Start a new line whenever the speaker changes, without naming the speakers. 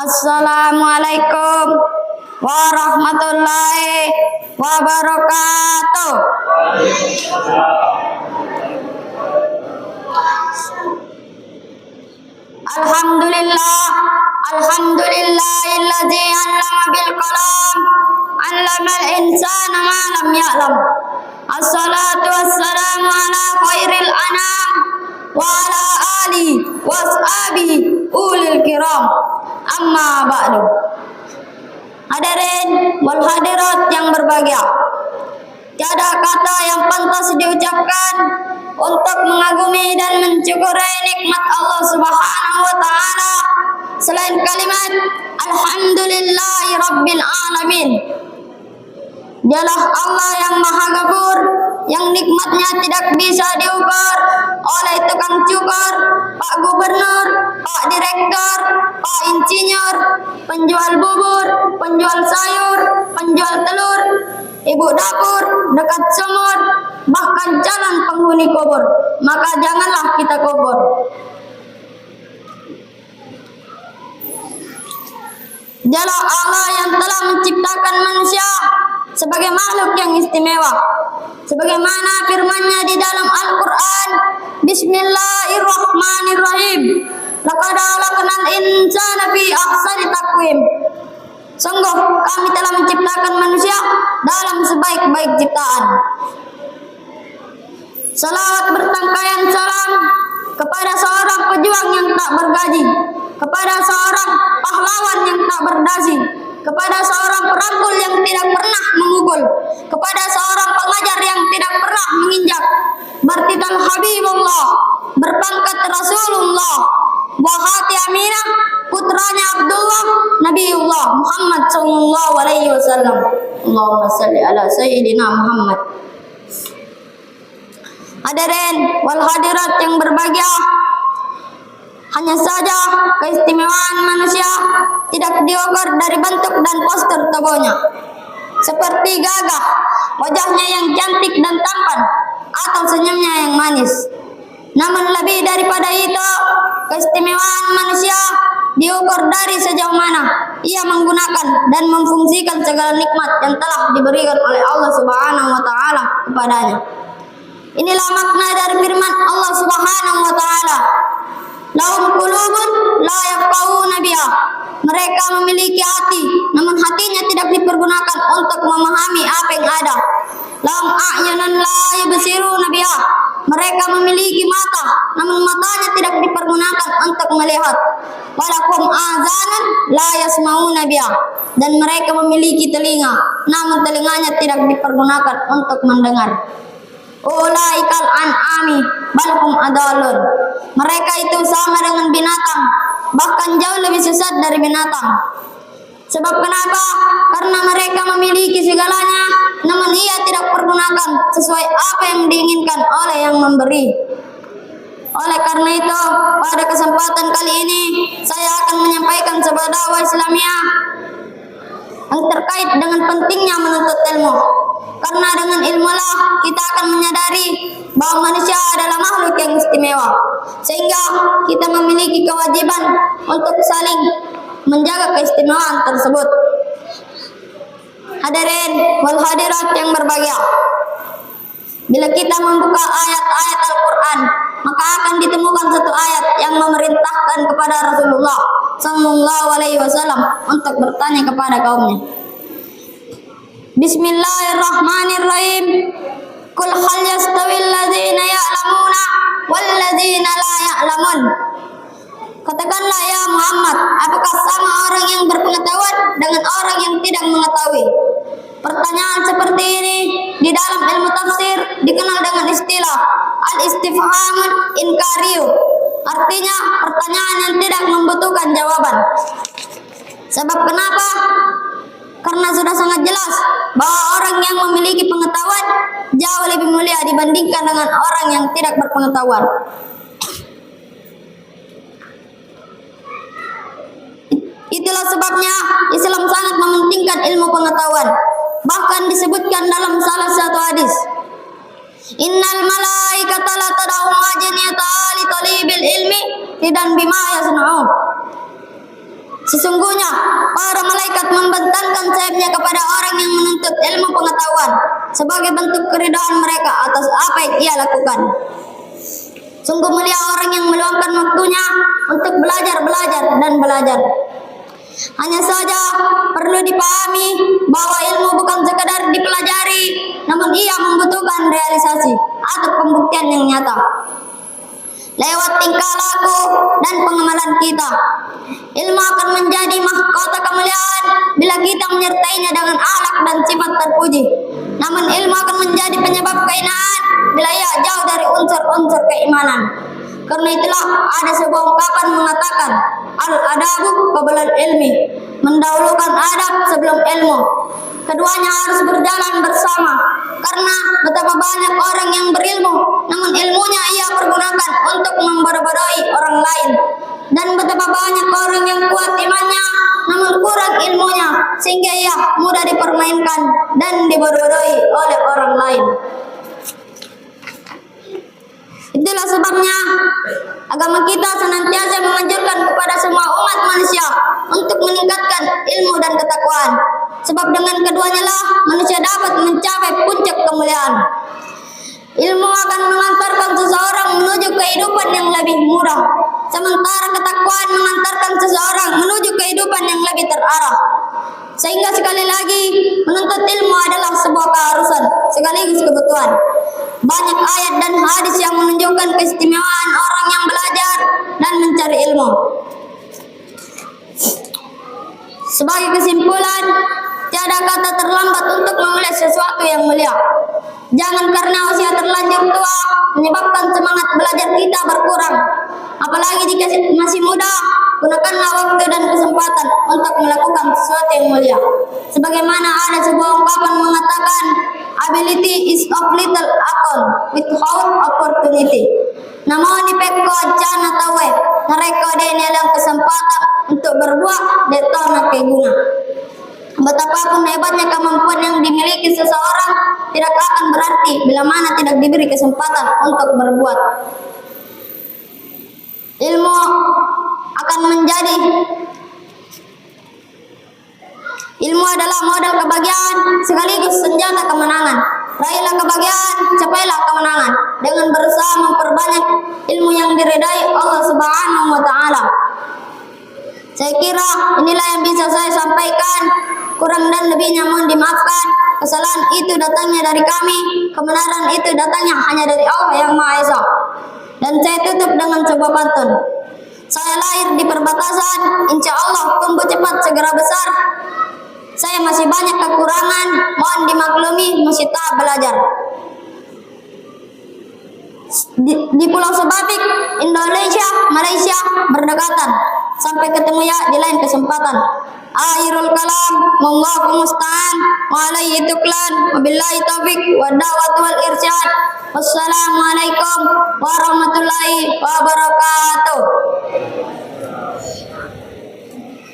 Assalamualaikum warahmatullahi wabarakatuh. Alhamdulillahilladzi 'allama bil qalam 'allamal insana ma lam ya'lam. Assalatu wassalamu ala khairil anam wa ala alihi washabihi ulil kiram. Amma ba'du. Hadirin wal hadirat yang berbahagia, tiada kata yang pantas diucapkan untuk mengagumi dan mensyukuri nikmat Allah Subhanahu wa taala selain kalimat alhamdulillahi rabbil alamin. Dialah Allah yang Maha Ghafur, yang nikmatnya tidak bisa diukur oleh tukang cukur, Pak Gubernur, Pak Direktur, Pak Insinyur, penjual bubur, penjual sayur, penjual telur, ibu dapur, dekat sumur, bahkan jalan penghuni kubur. Maka janganlah kita kubur. Dialah Allah yang telah menciptakan manusia sebagai makhluk yang istimewa, sebagaimana firman-Nya di dalam Al-Qur'an, Bismillahirrahmanirrahim. Laqad khalaqnal insana fi ahsani taqwim. Sungguh kami telah menciptakan manusia dalam sebaik-baik ciptaan. Salawat bertangkaian salam kepada seorang pejuang yang tak bergaji, kepada seorang pahlawan yang tak berdasi, kepada seorang perangkul yang tidak pernah memukul, kepada seorang pengajar yang tidak pernah menginjak, bertitel Habibullah, berpangkat Rasulullah, wahati Aminah, putranya Abdullah, Nabiullah Muhammad sallallahu alaihi wasallam. Allahumma salli ala sayyidina Muhammad. Hadirin wal hadirat yang berbahagia, hanya saja keistimewaan manusia tidak diukur dari bentuk dan postur tubuhnya, seperti gagah, wajahnya yang cantik dan tampan, atau senyumnya yang manis. Namun lebih daripada itu, keistimewaan manusia diukur dari sejauh mana ia menggunakan dan memfungsikan segala nikmat yang telah diberikan oleh Allah Subhanahu wa taala kepadanya. Inilah makna dari firman Allah Subhanahu wa taala, lahum qulubun la yafqahuna biha. Mereka memiliki hati, namun hatinya tidak dipergunakan untuk memahami apa yang ada. Lahum a'yunun la yubsiruna biha. Mereka memiliki mata, namun matanya tidak dipergunakan untuk melihat. Walakum azanun la yasmauna biha. Dan mereka memiliki telinga, namun telinganya tidak dipergunakan untuk mendengar. Ulaikal an'ami balhum adalun. Mereka itu sama dengan binatang, bahkan jauh lebih sesat dari binatang. Sebab kenapa? Karena mereka memiliki segalanya, namun ia tidak pergunakan sesuai apa yang diinginkan oleh yang memberi. Oleh karena itu, pada kesempatan kali ini saya akan menyampaikan sebuah dakwah Islamiyah yang terkait dengan pentingnya menuntut ilmu. Karena dengan ilmulah kita akan menyadari bahwa manusia adalah makhluk yang istimewa, sehingga kita memiliki kewajiban untuk saling menjaga keistimewaan tersebut. Hadirin wal hadirat yang berbahagia, bila kita membuka ayat-ayat Al-Quran, maka akan ditemukan satu ayat yang memerintahkan kepada Rasulullah sallallahu alaihi wasallam untuk bertanya kepada kaumnya. Bismillahirrahmanirrahim. Qul hal yastawil ladzina ya'lamuna wal ladzina la ya'lamun. Katakanlah ya Muhammad, apakah sama orang yang berpengetahuan dengan orang yang tidak mengetahui? Pertanyaan seperti ini di dalam ilmu tafsir dikenal dengan istilah al-istifhamul inkariyu. Artinya pertanyaan yang tidak membutuhkan jawaban. Sebab kenapa? Karena sudah sangat jelas bahwa orang yang memiliki pengetahuan jauh lebih mulia dibandingkan dengan orang yang tidak berpengetahuan. Itulah sebabnya Islam sangat mementingkan ilmu pengetahuan. Bahkan disebutkan dalam salah satu hadis, innal malaikata la tad'u ajniyata li talibil ilmi ridan bima yasna'u. Sesungguhnya para malaikat membentangkan sayapnya kepada orang yang menuntut ilmu pengetahuan sebagai bentuk keridhaan mereka atas apa yang ia lakukan. Sungguh mulia orang yang meluangkan waktunya untuk belajar dan belajar. Hanya saja perlu dipahami bahwa ilmu bukan sekadar dipelajari, namun ia membutuhkan realisasi atau pembuktian yang nyata lewat tingkah laku dan pengamalan kita. Ilmu akan menjadi mahkota kemuliaan bila kita menyertainya dengan akhlak dan sifat terpuji. Namun ilmu akan menjadi penyebab kehinaan bila ia jauh dari unsur-unsur keimanan. Karena itulah ada sebuah ungkapan mengatakan, al-adabu qablal ilmi, mendahulukan adab sebelum ilmu. Keduanya harus berjalan bersama, karena betapa banyak orang yang berilmu, namun ilmunya ia pergunakan untuk membodoh-bodohi orang lain. Dan betapa banyak orang yang kuat imannya, namun kurang ilmunya, sehingga ia mudah dipermainkan dan dibodoh-bodohi oleh orang lain. Itulah sebabnya agama kita senantiasa menganjurkan kepada semua umat manusia untuk meningkatkan ilmu dan ketakwaan. Sebab dengan keduanya lah manusia dapat mencapai puncak kemuliaan. Ilmu akan mengantarkan seseorang menuju kehidupan yang lebih mudah, sementara ketakwaan mengantarkan seseorang menuju kehidupan yang lebih terarah. Sehingga sekali lagi, menuntut ilmu adalah sebuah keharusan sekaligus kebutuhan. Banyak ayat dan hadis yang menunjukkan keistimewaan orang yang belajar dan mencari ilmu. Sebagai kesimpulan, tiada kata terlambat untuk memulai sesuatu yang mulia. Jangan karena usia terlanjur tua menyebabkan semangat belajar kita berkurang. Apalagi jika masih muda, gunakanlah waktu dan kesempatan untuk melakukan sesuatu yang mulia. Sebagaimana ada sebuah ungkapan mengatakan, ability is of little account without opportunity. Namun di peko jana tawe, mereka ada kesempatan untuk berbuat detona keguna. Betapapun hebatnya kemampuan yang dimiliki seseorang, tidak akan berarti bila mana tidak diberi kesempatan untuk berbuat. Ilmu akan menjadi ilmu adalah modal kebahagiaan sekaligus senjata kemenangan. Raihlah kebahagiaan, capailah kemenangan dengan berusaha memperbanyak ilmu yang diridai Allah Subhanahu wa taala. Saya kira inilah yang bisa saya sampaikan. Kurang dan lebihnya mohon dimaafkan. Kesalahan itu datangnya dari kami, kebenaran itu datangnya hanya dari Allah yang Maha Esa. Dan saya tutup dengan sebuah pantun. Saya lahir di perbatasan, insya Allah tumbuh cepat segera besar. Saya masih banyak kekurangan, mohon dimaklumi masih tahap belajar. Di Pulau Sebatik, Indonesia, Malaysia berdekatan. Sampai ketemu ya di lain kesempatan. Akhirul kalam, wallahu musta'an, wa alaihi tuklan, wabillahi taufik, wa da'wat wal irsyad. Wassalamualaikum warahmatullahi wabarakatuh.